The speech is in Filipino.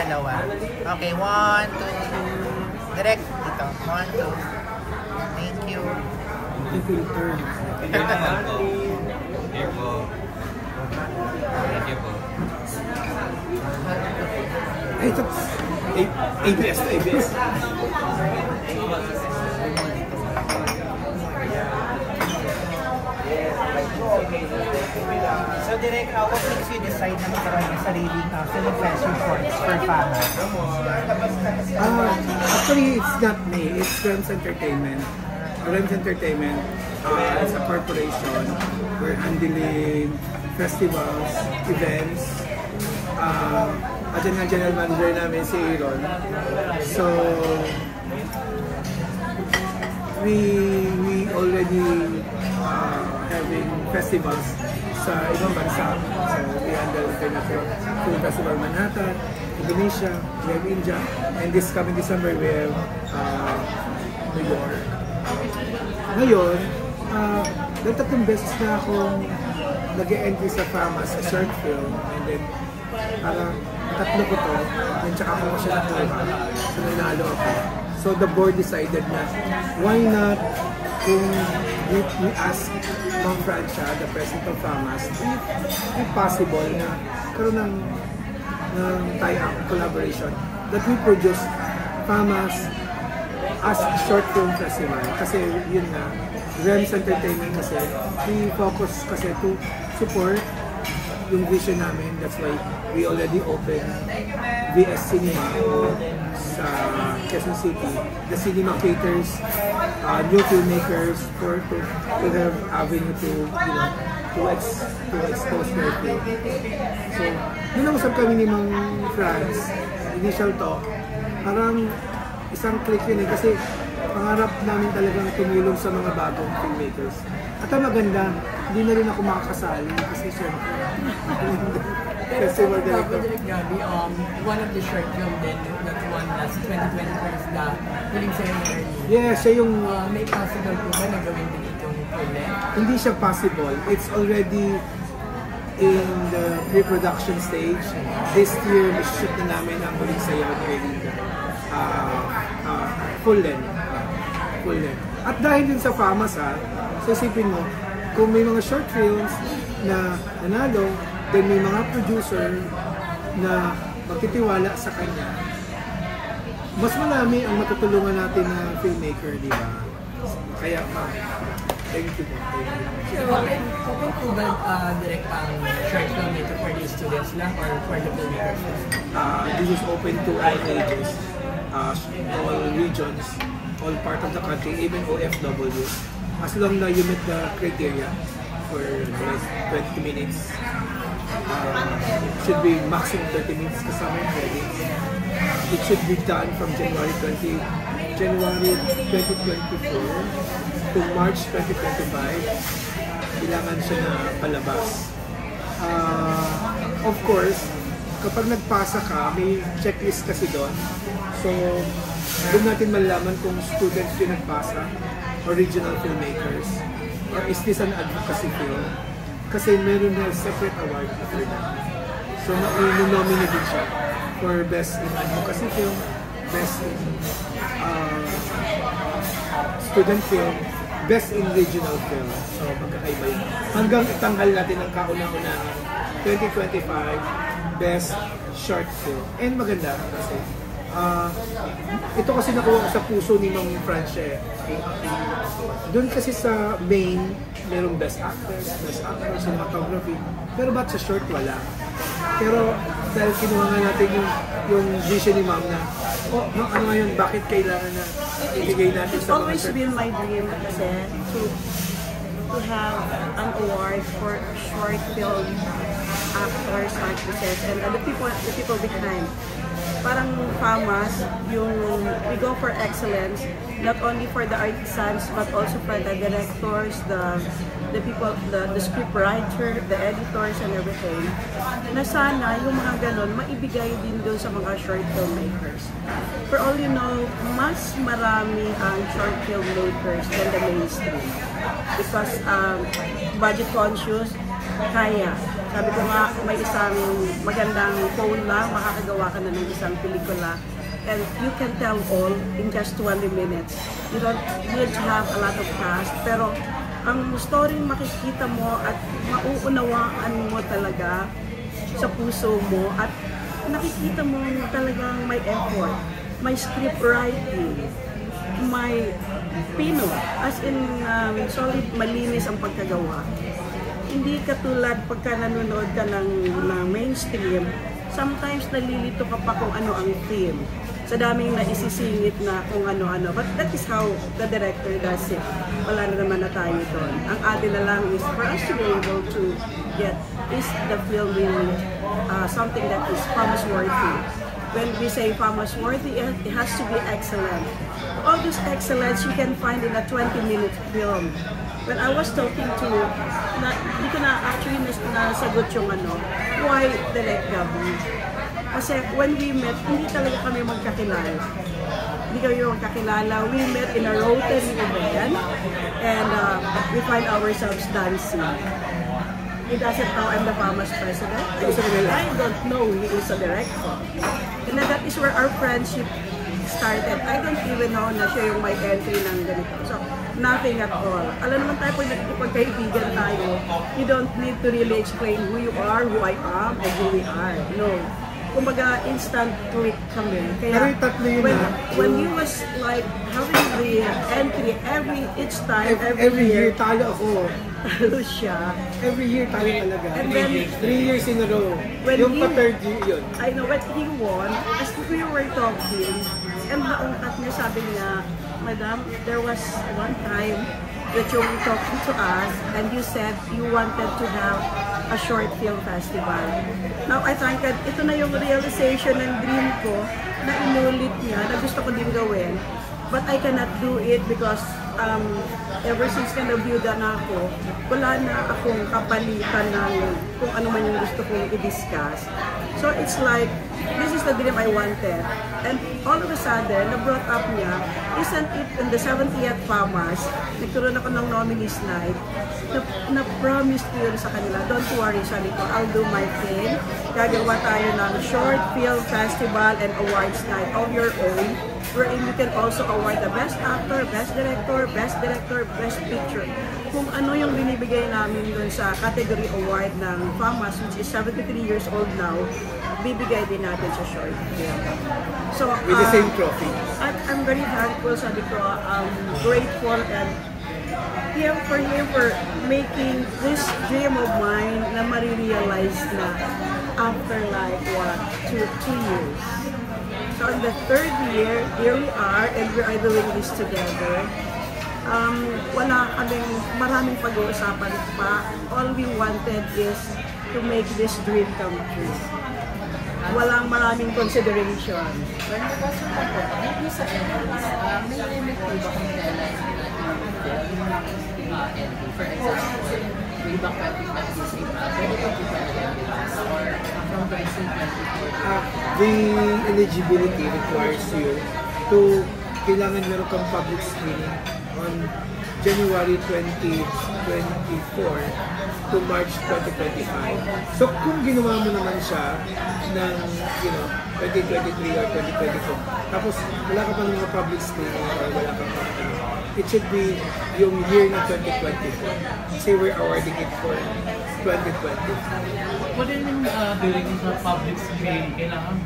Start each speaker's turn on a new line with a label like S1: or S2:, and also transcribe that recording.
S1: dalawa. Okay, 1, 2. Direct dito. 1, 2. Thank you.
S2: Filter.
S3: Here po. Thank you po.
S2: Ay, ito. ABS to ABS.
S1: So, direct, what makes you decide na magkaroon ng sariling film fashion shorts for Fama?
S2: Actually, it's not me. It's Rems Entertainment. Rems Entertainment is a corporation. We're handling festivals, events. At yung general manager namin si Aaron. So, we already having festivals sa ibang bansa. So, we handle International Film Festival Manhattan, Indonesia, we have India, and this coming December we have New York. Ngayon, tatlong beses na akong nag-e-entry sa Fama sa short film, and then parang tatlo ko to, and tsaka ako siya nakuha, so nanalo ako. So the board decided na, why not kung we ask Ma'am Francia, the president of FAMAS, if possible na karoon ng tie-up collaboration that we produce FAMAS as a short film festival. Kasi yun na, Rems Entertainment kasi, we focus kasi to support yung vision namin. That's why we already opened VS Cinema sa Quezon City. The cinema caters new filmmakers to have avenue to, you know, to expose their film. So, yun ang usap kami ni Mang Franz, initial talk, parang isang click yun eh, kasi pangarap namin talagang tumulong sa mga bagong filmmakers. At ang maganda, hindi na rin ako makakasali kasi syempre, festival director.
S4: One of the short film then that won last 2020 is the Huling Ceremony.
S2: Yeah, siya yung...
S4: may possible po ba na gawin din itong film?
S2: Hindi siya possible. It's already in the pre-production stage. This year, shoot na namin ang Huling Sayaw ni Erlinda. Full length. At dahil din sa FAMAS so isipin mo, kung may mga short films na nanalo, then may mga producer na magtitiwala sa kanya, mas marami ang matutulungan natin na filmmaker, di ba? Kaya thank you.
S4: So, open po ba direct ang short film ito for the students lang or for the filmmakers?
S2: This is open to all ages, all regions, all part of the country, even OFW. As long na you meet the criteria for 20 minutes, should be maximum 30 minutes kasama yung credit. It should be done from January 2024 to March 2025. Kailangan siya na palabas. Of course, kapag nagpasa ka, may checklist kasi doon. So, doon natin malalaman kung students yung nagpasa, original filmmakers, or is this an advocacy film? Kasi meron na separate award for that. So, nominate din siya for Best in Advocacy Film, Best in Student Film, Best in Regional Film. So, magkakaiba yun. Hanggang itanghal natin ang kauna-unahang 2025 Best Short Film. And maganda kasi ito kasi nakuha sa puso ni Mang Francia. Doon kasi sa main, merong best actress, cinematography. Pero ba't sa short wala? Pero dahil kinuha nga natin yung vision ni Ma'am na, ano nga yun, bakit kailangan na ibigay natin sa mga
S5: always been my dream kasi to have an award for short film actors, actresses, and the people behind. Parang FAMAS, we go for excellence, not only for the artisans, but also for the directors, the people, the script writer, the editors, and everything. Na sana yung mga ganun, maibigay din doon sa mga short filmmakers. For all you know, mas marami ang short filmmakers than the mainstream. Because budget conscious, kaya Sabi ko nga, may isang magandang phone lang, makakagawa ka na ng isang pelikula. And you can tell all in just 20 minutes. You don't need to have a lot of cast, pero ang story makikita mo at mauunawaan mo talaga sa puso mo at nakikita mo talagang may effort, may script writing, may pino, as in solid, malinis ang pagkagawa. Hindi katulad pagka nanonood ka ng mainstream, sometimes nalilito ka pa kung ano ang theme. Sa daming naisisingit na kung ano-ano. But that is how the director does it. Wala na naman na tayo doon. Ang atin na lang is for us to be able to get, is the film really something that is famous-worthy. When we say famous-worthy, it has to be excellent. All this excellence you can find in a 20-minute film. When I was talking to, hindi ko na actually nasagot yung why Direk Gabby? Kasi when we met, hindi talaga kami magkakilala. Hindi kami magkakilala. We met in a Rotary event and we find ourselves dancing. He doesn't know I'm the FAMAS president. I don't know he is a director. And that is where our friendship started. I don't even know na siya yung may entry ng ganito. So, nothing at all. Alam naman tayo, pag nagkipagkaibigan tayo, you don't need to really explain who you are, who I am, and who we are. No. Kumbaga, instant click kami. Kaya, when you was like having the entry each time,
S2: every year talo ako.
S5: Talo siya.
S2: Every year talo talaga.
S5: And then,
S2: 3 years in a row. Yung third year yun.
S5: I know, when he won, as we were talking, and naungkat niya, sabi niya, Madam, there was one time that you were talking to us and you said you wanted to have a short film festival. Now, I think that ito na yung realization ng dream ko na inulit niya, na gusto ko din gawin. But I cannot do it because ever since na-nabiyuda na ako, wala na akong kapalitan ng kung ano man yung gusto kong i-discuss. So it's like, this is the dream I wanted. And all of a sudden, na-brought up niya, isn't it in the 70th FAMAS, nagturoon ako ng nominees night, na-promise ko yun sa kanila, don't worry, sabi ko, I'll do my thing. Gagawa tayo ng short film festival and awards night of your own, wherein you can also award the best actor, best director, best picture. Kung ano yung binibigay namin dun sa category award ng FAMAS, which is 73 years old now, bibigay din natin sa short film. So,
S2: with the same trophy.
S5: I'm very thankful, sabi ko, grateful and for him for making this dream of mine na marirealize na after like, what, two years. So in the third year, here we are and we are doing this together. Wala kaming maraming pag-uusapan pa. All we wanted is to make this dream come true. Walang maraming consideration.
S1: When you guys are maybe sa entries, may limit po ba kung kailan entry? For example, way back 2026, pwede po po talaga or from 2024?
S2: The eligibility requires you to kailangan meron kang public screening on January 2024 to March 2025. So kung ginawa mo naman siya ng 2023 or 2024, tapos wala ka pa ng mga public screening or wala ka pa it should be yung year na 2024. Say we're awarding it for 2020.
S3: What do you mean during the public screening, kailangan